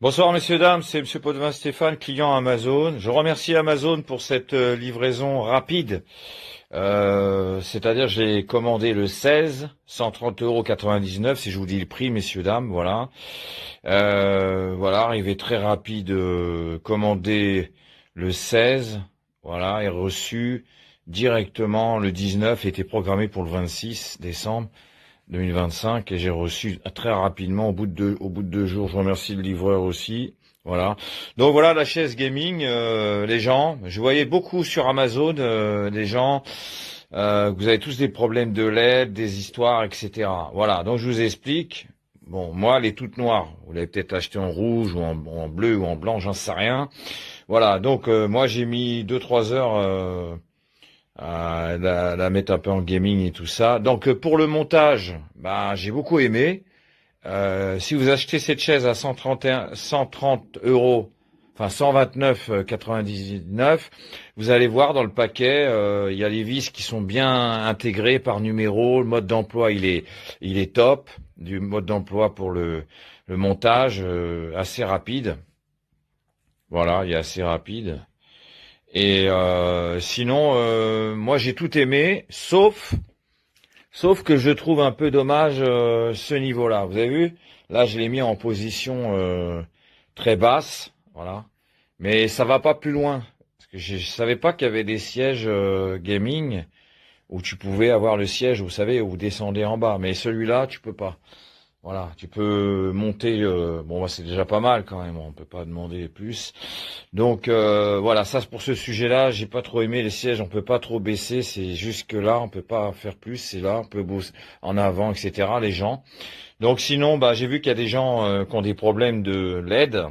Bonsoir messieurs, dames, c'est Monsieur Potvin Stéphane, client Amazon. Je remercie Amazon pour cette livraison rapide. C'est-à-dire j'ai commandé le 16, 130,99 €, si je vous dis le prix, messieurs, dames, voilà. Voilà, arrivé très rapide, commandé le 16, voilà, et reçu directement le 19, était programmé pour le 26 décembre. 2025 et j'ai reçu très rapidement au bout de 2 jours. Je remercie le livreur aussi. Voilà. Donc voilà la chaise gaming. Les gens, je voyais beaucoup sur Amazon des gens. Vous avez tous des problèmes de LED, des histoires, etc. Voilà. Donc je vous explique. Bon, moi, elle est toute noire. Vous l'avez peut-être acheté en rouge ou en bleu ou en blanc, j'en sais rien. Voilà. Donc moi, j'ai mis 2-3 heures. La mettre un peu en gaming et tout ça. Donc pour le montage, bah, j'ai beaucoup aimé. Si vous achetez cette chaise à 130 euros, enfin 129,99, vous allez voir dans le paquet, il y a les vis qui sont bien intégrées par numéro. Le mode d'emploi, il est top. Du mode d'emploi pour le montage, assez rapide. Voilà, il est assez rapide. Et sinon, moi j'ai tout aimé, sauf que je trouve un peu dommage ce niveau-là. Vous avez vu? Là, je l'ai mis en position très basse, voilà. Mais ça va pas plus loin, parce que je savais pas qu'il y avait des sièges gaming où tu pouvais avoir le siège, vous savez, où vous descendez en bas. Mais celui-là, tu peux pas. Voilà, tu peux monter. Bon, bah, c'est déjà pas mal quand même. On peut pas demander plus. Donc voilà, ça c'est pour ce sujet-là. J'ai pas trop aimé les sièges. On peut pas trop baisser. C'est jusque là. On peut pas faire plus. C'est là. On peut bosser en avant, etc. Les gens. Donc sinon, bah j'ai vu qu'il y a des gens qui ont des problèmes de LED.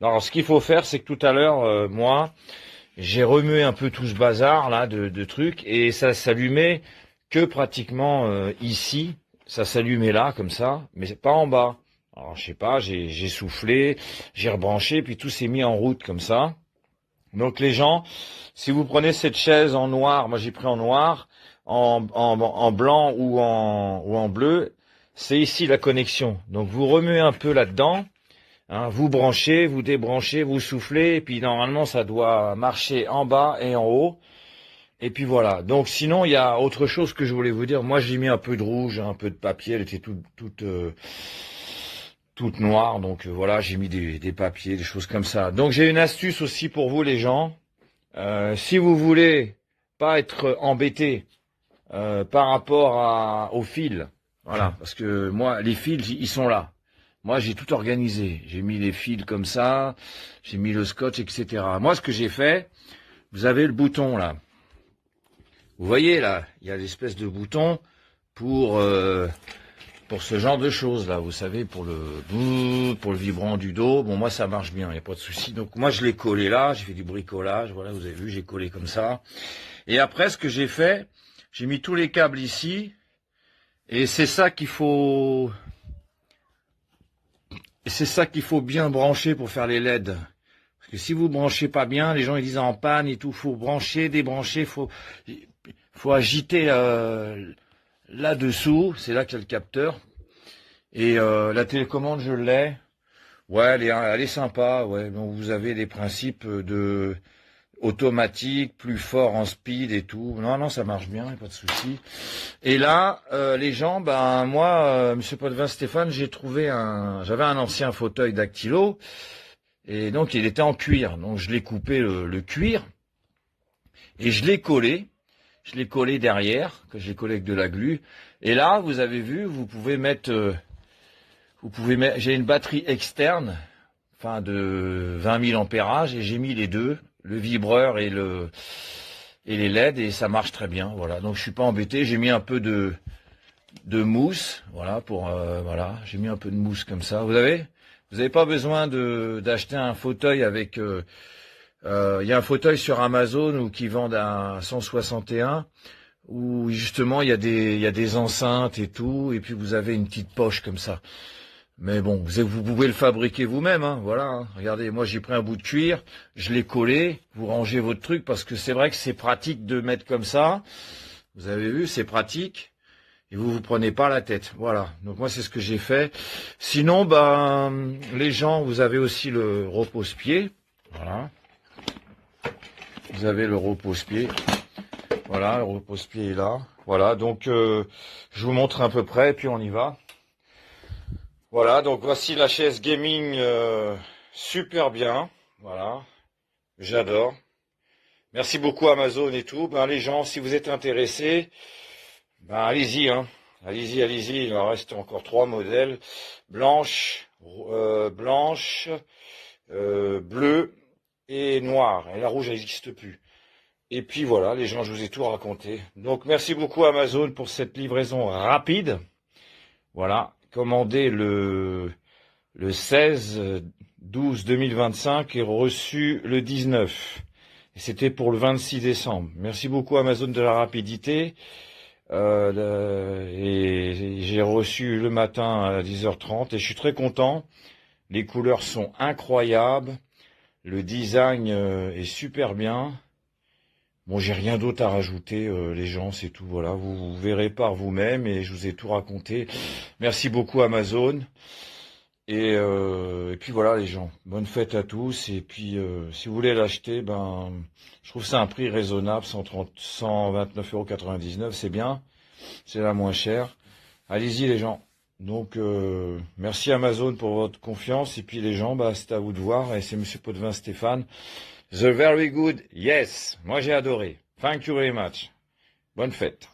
Alors ce qu'il faut faire, c'est que tout à l'heure, moi, j'ai remué un peu tout ce bazar là de trucs et ça s'allumait que pratiquement ici. Ça s'allumait là comme ça, mais pas en bas. Alors je sais pas, j'ai soufflé, j'ai rebranché, puis tout s'est mis en route comme ça. Donc les gens, si vous prenez cette chaise en noir, moi j'ai pris en noir, en blanc ou en bleu, c'est ici la connexion. Donc vous remuez un peu là-dedans, hein, vous branchez, vous débranchez, vous soufflez, et puis normalement ça doit marcher en bas et en haut. Et puis voilà. Donc sinon, il y a autre chose que je voulais vous dire. Moi, j'ai mis un peu de rouge, un peu de papier. Elle était toute noire. Donc voilà, j'ai mis des papiers, des choses comme ça. Donc j'ai une astuce aussi pour vous, les gens. Si vous voulez pas être embêté par rapport au fil, voilà, parce que moi, les fils, ils sont là. Moi, j'ai tout organisé. J'ai mis les fils comme ça. J'ai mis le scotch, etc. Moi, ce que j'ai fait, vous avez le bouton là. Vous voyez là, il y a l'espèce de bouton pour ce genre de choses là, vous savez, pour le vibrant du dos. Bon, moi ça marche bien, il n'y a pas de souci. Donc moi je l'ai collé là, j'ai fait du bricolage, voilà, vous avez vu, j'ai collé comme ça. Et après ce que j'ai fait, j'ai mis tous les câbles ici, et c'est ça qu'il faut bien brancher pour faire les LED. Parce que si vous branchez pas bien, les gens ils disent en panne et tout, faut brancher, débrancher, faut agiter là-dessous, c'est là qu'il y a le capteur. Et la télécommande, je l'ai. Ouais, elle est sympa. Ouais, donc vous avez des principes de automatique, plus fort en speed et tout. Non, non, ça marche bien, y a pas de souci. Et là, les gens, ben moi, Monsieur Potvin Stéphane, j'avais un ancien fauteuil dactylo et donc il était en cuir. Donc je l'ai coupé le cuir et je l'ai collé. Je l'ai collé derrière, que j'ai collé avec de la glu. Et là, vous avez vu, j'ai une batterie externe, enfin de 20 000 ampérages, et j'ai mis les deux, le vibreur et les LED, et ça marche très bien. Voilà. Donc je suis pas embêté. J'ai mis un peu de mousse, voilà, voilà. J'ai mis un peu de mousse comme ça. Vous avez pas besoin d'acheter un fauteuil avec. Il y a un fauteuil sur Amazon ou qui vendent à 161 où justement il y a des enceintes et tout, et puis vous avez une petite poche comme ça. Mais bon, vous pouvez le fabriquer vous-même, hein, voilà. Hein. Regardez, moi j'ai pris un bout de cuir, je l'ai collé, vous rangez votre truc parce que c'est vrai que c'est pratique de mettre comme ça. Vous avez vu, c'est pratique. et vous prenez pas la tête. Voilà. Donc moi c'est ce que j'ai fait. Sinon, ben les gens, vous avez aussi le repose-pied. Voilà. Vous avez le repose-pied. Voilà, le repose-pied est là. Voilà, donc je vous montre à peu près, et puis on y va. Voilà, donc voici la chaise gaming super bien. Voilà, j'adore. Merci beaucoup Amazon et tout. Ben les gens, si vous êtes intéressés, ben allez-y, hein. Allez-y, allez-y. Il en reste encore 3 modèles. Blanche, bleue et noire. Et la rouge, elle n'existe plus. Et puis voilà, les gens, je vous ai tout raconté. Donc merci beaucoup Amazon pour cette livraison rapide. Voilà, commandé le 16/12/2025 et reçu le 19. Et c'était pour le 26 décembre. Merci beaucoup Amazon de la rapidité. Et j'ai reçu le matin à 10h30 et je suis très content. Les couleurs sont incroyables. Le design est super bien. Bon, j'ai rien d'autre à rajouter, les gens, c'est tout. Voilà, vous verrez par vous-même et je vous ai tout raconté. Merci beaucoup Amazon. Et puis voilà les gens, bonne fête à tous. Et puis si vous voulez l'acheter, ben je trouve ça un prix raisonnable, 129,99 €, c'est bien, c'est la moins chère. Allez-y les gens. Donc merci Amazon pour votre confiance. Et puis les gens, bah c'est à vous de voir. Et c'est Monsieur Potvin Stéphane. The very good, yes. Moi j'ai adoré. Thank you very much. Bonne fête.